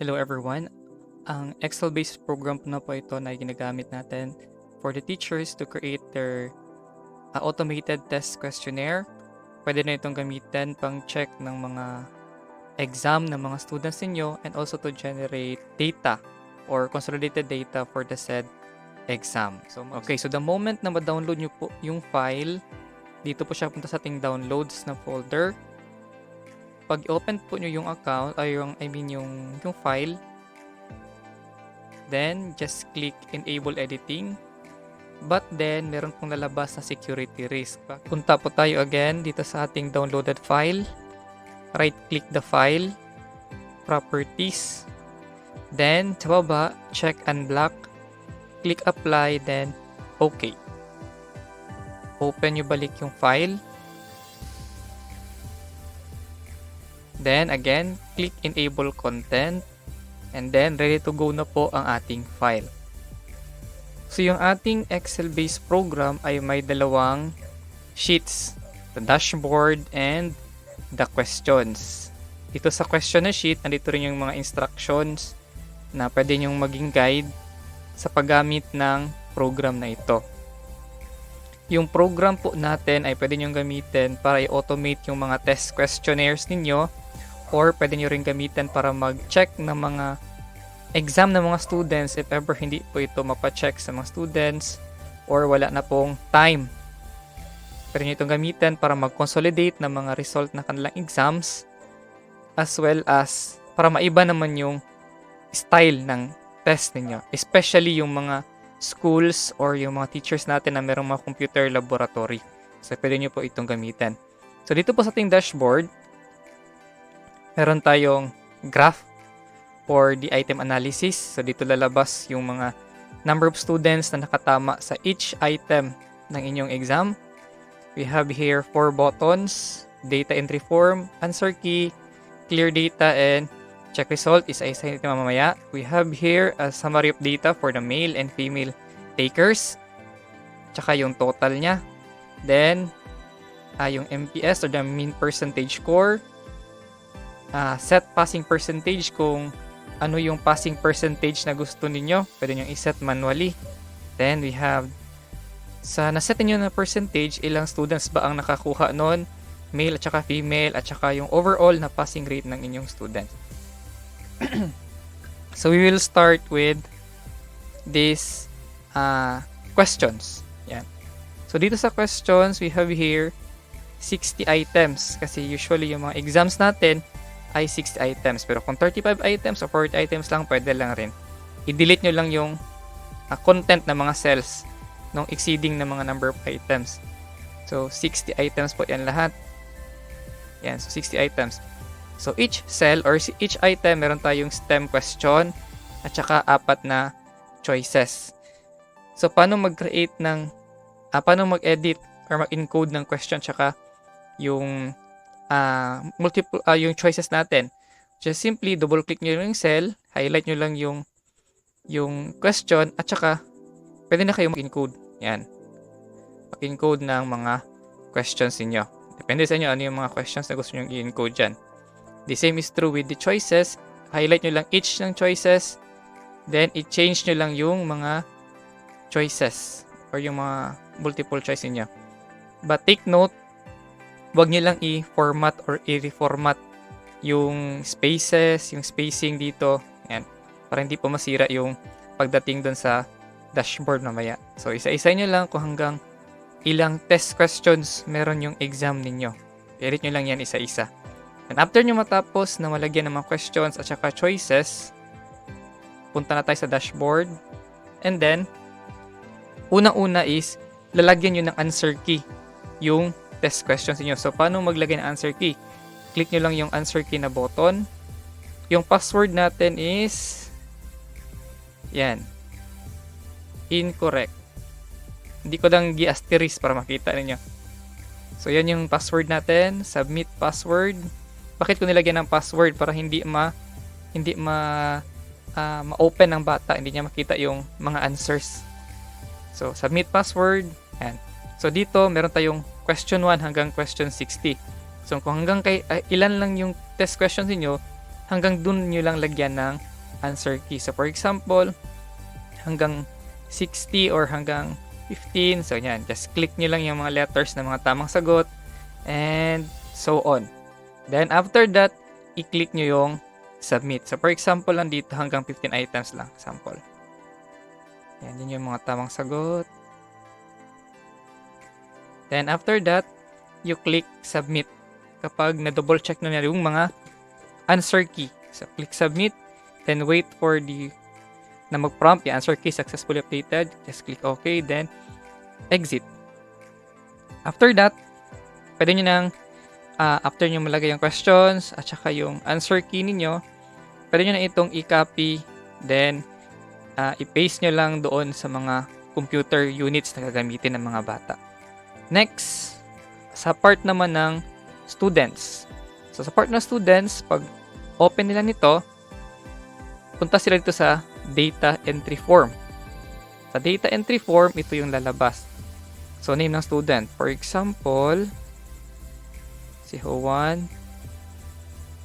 Hello everyone. Ang Excel-based program po na po ito na ginagamit natin for the teachers to create their automated test questionnaire. Pwede na itong gamitin pang check ng mga exam ng mga students ninyo and also to generate data or consolidated data for the said exam. So the moment na ma-download nyo po yung file, dito po siya punta sa ating downloads na folder. Pag open po nyo yung account ay yung file, then just click enable editing. But then meron pong lalabas na security risk. Punta po tayo again dito sa ating downloaded file. Right click the file, properties. Then sa baba, check unblock. Click apply, then okay. Open nyo balik yung file. Then again, click enable content. And then ready to go na po ang ating file. So yung ating Excel-based program ay may dalawang sheets. The dashboard and the questions. Dito sa question na sheet, nandito rin yung mga instructions na pwede nyong maging guide sa paggamit ng program na ito. Yung program po natin ay pwede nyong gamitin para i-automate yung mga test questionnaires ninyo or pwede nyo rin gamitin para mag-check ng mga exam ng mga students if ever hindi po ito mapacheck sa mga students or wala na pong time. Pwede nyo itong gamitin para mag-consolidate ng mga result na kanilang exams as well as para maiba naman yung style ng test ninyo. Especially yung mga schools or yung mga teachers natin na merong mga computer laboratory. So pwede nyo po itong gamitin. So dito po sa ating dashboard, meron tayong graph for the item analysis. So dito lalabas yung mga number of students na nakatama sa each item ng inyong exam. We have here 4 buttons, data entry form, answer key, clear data, and check result. Isa-isa ito mamamaya. We have here a summary of data for the male and female takers. Tsaka yung total niya. Then, yung MPS or the mean percentage score. Set passing percentage kung ano yung passing percentage na gusto ninyo. Pwede nyo iset manually. Then we have naset nyo na percentage, ilang students ba ang nakakuha nun, male at saka female, at saka yung overall na passing rate ng inyong student. So we will start with these questions. Yan. So dito sa questions, we have here 60 items. Kasi usually yung mga exams natin ay 60 items. Pero kung 35 items o 40 items lang, pwede lang rin. I-delete nyo lang yung content ng mga cells nung exceeding na mga number of items. So, 60 items po yan lahat. Yan, so 60 items. So, each cell or each item, meron tayong STEM question at saka 4 na choices. So, paano mag-create paano mag-edit or mag-encode ng question tsaka yung yung choices natin. Just simply double click nyo yung cell, highlight nyo lang yung question at saka pwede na kayo mag-encode. Yan. Mag-encode ng mga questions niyo. Depende sa inyo ano yung mga questions na gusto nyo i-encode dyan. The same is true with the choices. Highlight nyo lang each ng choices. Then, i-change nyo lang yung mga choices or yung mga multiple choice niyo. But take note, wag nyo lang i-format or i-reformat yung spaces, yung spacing dito. Yan. Para hindi po masira yung pagdating dun sa dashboard mamaya. So, isa-isa nyo lang kung hanggang ilang test questions meron yung exam ninyo. I-edit nyo lang yan isa-isa. And after nyo matapos na malagyan ng mga questions at saka choices, punta na tayo sa dashboard. And then, unang-una is, lalagyan nyo ng answer key yung test questions niyo. So, paano maglagay ng answer key? Click nyo lang yung answer key na button. Yung password natin is yan. Incorrect. Hindi ko lang gi-asterisk para makita ninyo. So, yan yung password natin. Submit password. Bakit ko nilagyan ng password? Para hindi ma-open ng bata. Hindi niya makita yung mga answers. So, submit password. Yan. So, dito, meron tayong question 1 hanggang question 60. So, kung hanggang ilan lang yung test questions niyo, hanggang dun nyo lang lagyan ng answer key. So for example, hanggang 60 or hanggang 15. So yan, just click nyo lang yung mga letters na mga tamang sagot and so on. Then after that, i-click nyo yung submit. So for example, nandito hanggang 15 items lang, sample. Yan, yun yung mga tamang sagot. Then after that, you click submit kapag na-double check na yung mga answer key. So click submit, then wait for na mag-prompt yung answer key successfully updated. Just click OK, then exit. After that, pwede nyo nang after nyo malagay yung questions at saka yung answer key ninyo, pwede nyo na itong i-copy, then i-paste nyo lang doon sa mga computer units na gagamitin ng mga bata. Next, sa part naman ng students. So sa part ng students, pag open nila nito, punta sila dito sa data entry form. Sa data entry form, ito yung lalabas. So name ng student. For example, si Juan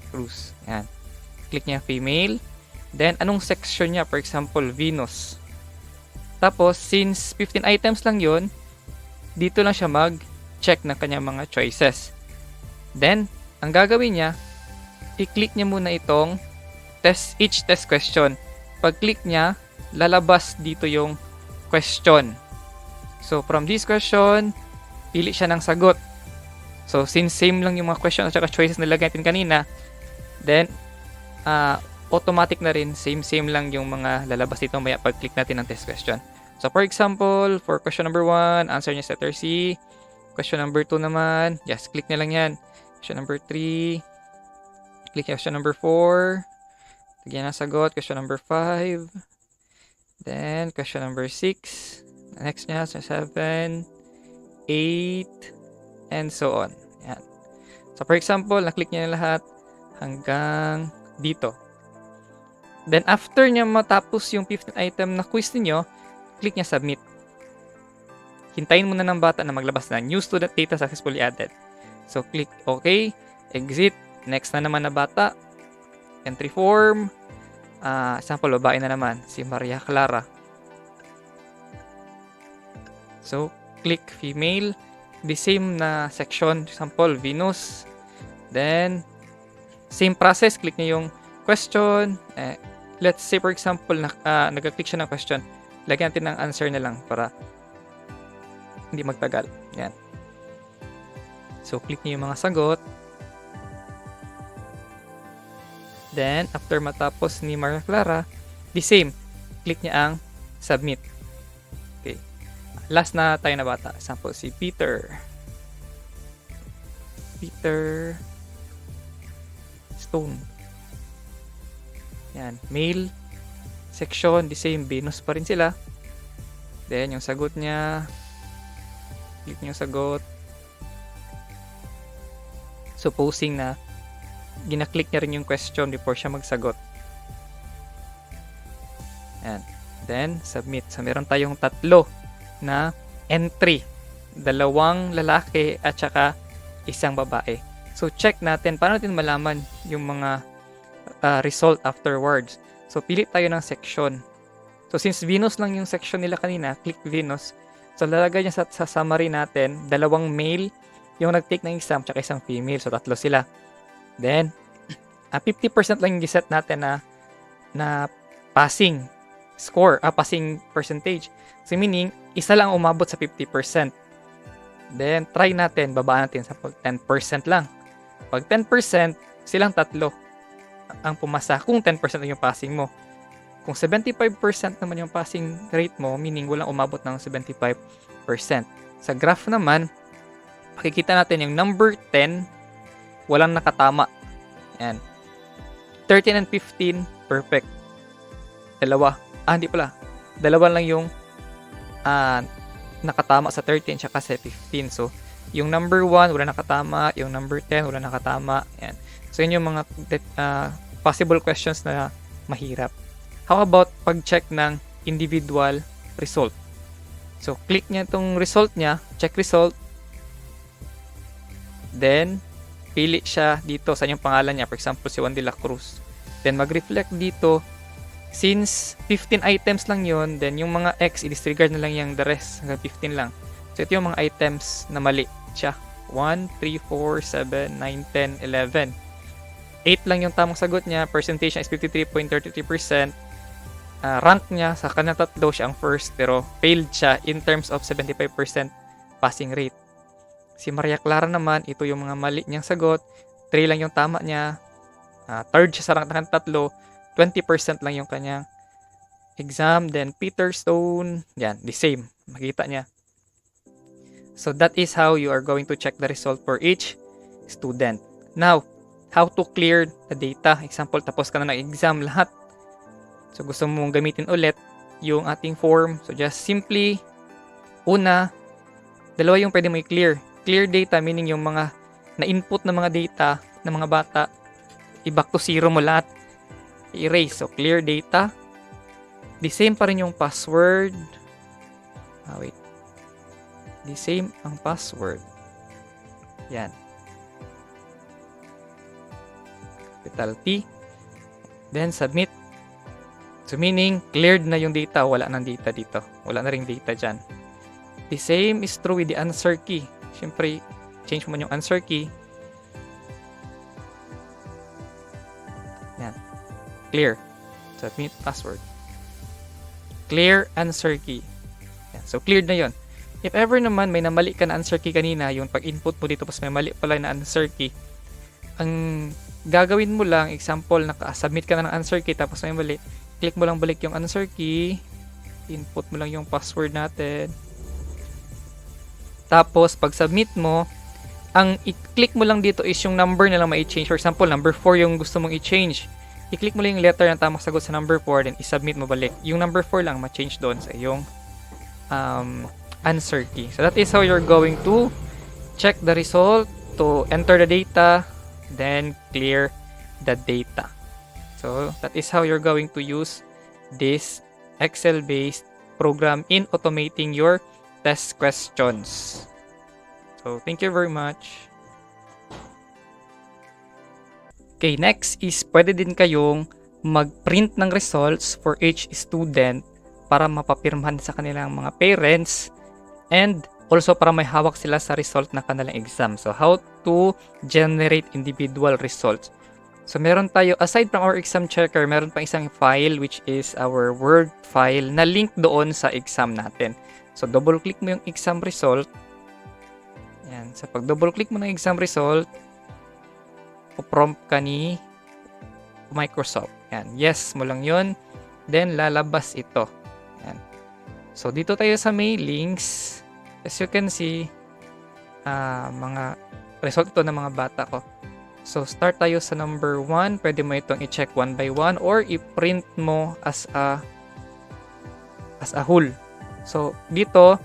Cruz. Yan. Click niya female. Then, anong section niya? For example, Venus. Tapos, since 15 items lang yun, dito lang siya mag-check ng kanyang mga choices. Then, ang gagawin niya, i-click niya muna itong each test question. Pag-click niya, lalabas dito yung question. So, from this question, pili siya ng sagot. So, since same lang yung mga questions at saka choices na nilagay natin kanina, then, automatic na rin, same lang yung mga lalabas dito maya pag-click natin ng test question. So, for example, for question number 1, answer niya sa letter C. Question number 2 naman, just click na lang yan. Question number 3, click question number 4. Lagyan ang sagot. Question number 5. Then, question number 6. Next niya, 7, 8, and so on. Yan. So, for example, na-click niya na lahat hanggang dito. Then, after niya matapos yung 15 item na quiz niyo, click niya submit. Hintayin muna ng bata na maglabas na new student data successfully added. So, click OK, exit, next na naman na bata, entry form, example, babae na naman, si Maria Clara. So, click female, the same na section, example, Venus. Then, same process, click niya yung question. Let's say, for example, nag-click siya ng question, lagyan natin ng answer na lang para hindi magtagal. Yan. So, click niyo yung mga sagot. Then, after matapos ni Maria Clara, the same. Click niya ang submit. Okay. Last na tayo na bata. Example, si Peter. Peter Stone. Yan. Male. Section, the same. Venus pa rin sila. Then, yung sagot niya. Click niyo yung sagot. Supposing na gina-click niya rin yung question before siya magsagot. Yan. Then, submit. So, meron tayong 3 na entry. 2 lalaki at saka 1 babae. So, check natin. Paano natin malaman yung mga result afterwards? So, pili tayo ng section. So, since Venus lang yung section nila kanina, click Venus. So, lalagay niya sa summary natin, 2 male yung nag-take ng exam tsaka 1 female. So, 3 sila. Then, 50% lang yung giset natin na passing score, passing percentage. So, meaning, isa lang umabot sa 50%. Then, try natin, babaan natin sa 10% lang. Pag 10%, silang 3 ang pumasa kung 10% lang yung passing mo. Kung 75% naman yung passing rate mo, meaning walang umabot ng 75%. Sa graph naman, makikita natin yung number 10, walang nakatama. Yan. 13 and 15, perfect. 2. Hindi pala. 2 lang yung nakatama sa 13 tsaka sa 15. So, yung number 1, wala nakatama. Yung number 10, wala nakatama. Yan. So, yun yung mga possible questions na mahirap. How about pag-check ng individual result? So, click niya itong result niya. Check result. Then, pili siya dito sa yung pangalan niya. For example, si Juan de la Cruz. Then, mag-reflect dito Since 15 items lang yun, then yung mga X, i-disregard na lang yung the rest. Hanggang 15 lang. So, ito yung mga items na mali siya. 1, 3, 4, 7, 9, 10, 11. 8 lang yung tamang sagot niya. Percentage niya is 53.33%. Rank niya sa kanya tatlo, siya ang first. Pero failed siya in terms of 75% passing rate. Si Maria Clara naman, ito yung mga mali niyang sagot. 3 lang yung tama niya. Third siya sa rank ng tatlo. 20% lang yung kanyang exam. Then Peter Stone, yan, the same. Makita niya. So that is how you are going to check the result for each student. Now, how to clear the data. Example, tapos ka na ng exam lahat. So gusto mong gamitin ulit yung ating form. So just simply, una, dalawa yung pwede mo i-clear. Clear data meaning yung mga na-input na mga data ng mga bata, i-back to zero mo lahat. I-erase. So clear data. The same pa rin yung password. Wait. The same ang password. Yan. Capital T. Then submit. So meaning, cleared na yung data. Wala nang data dito. Wala na ring data dyan. The same is true with the answer key. Siyempre, change mo yung answer key. Yan. Clear. Submit password. Clear answer key. Yan. So, cleared na yon. If ever naman may namali ka na answer key kanina, yung pag-input mo dito, tapos may mali pala na answer key, ang gagawin mo lang, example, naka-submit ka na ng answer key, tapos may mali, click mo lang balik yung answer key, input mo lang yung password natin, tapos pag submit mo, ang i-click mo lang dito is yung number na lang ma-change. For example, number 4 yung gusto mong i-change, i-click mo lang yung letter na tamang sagot sa number 4, then i-submit mo balik. Yung number 4 lang ma-change doon sa yung answer key. So that is how you're going to check the result, to enter the data, then clear the data. So that is how you're going to use this Excel-based program in automating your test questions. So thank you very much. Okay, next is pwede din kayong mag-print ng results for each student para mapapirmahan sa kanilang mga parents and also para may hawak sila sa result ng kanilang exam. So how to generate individual results. So meron tayo, aside from our exam checker, meron pang isang file which is our Word file na link doon sa exam natin. So double click mo yung exam result. Yan. So pag double click mo ng exam result, prompt ka ni Microsoft. Yan. Yes mo lang yun. Then lalabas ito. Yan. So dito tayo sa mailings. As you can see, mga result ito ng mga bata ko. So start tayo sa number 1. Pwede mo itong i-check one by one or i-print mo as a whole. So dito,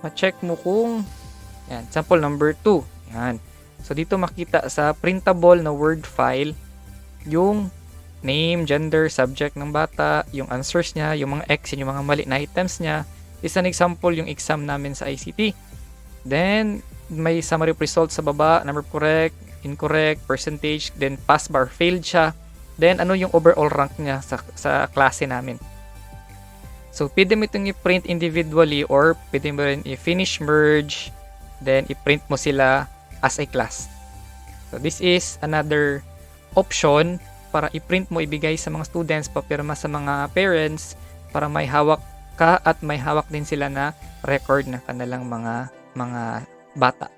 ma-check mo kung yan, sample number 2. Yan. So dito makita sa printable na Word file yung name, gender, subject ng bata, yung answers niya, yung mga X, yung mga mali na items niya. Is an example yung exam namin sa ICT. Then may summary of results sa baba, number correct, incorrect, percentage, then pass bar, failed siya. Then ano yung overall rank niya sa klase namin. So pwede mo itong i-print individually or pwede mo rin i-finish merge, then i-print mo sila as a class. So this is another option para i-print mo, ibigay sa mga students, papirma sa mga parents para may hawak ka at may hawak din sila na record ng kanilang mga bata.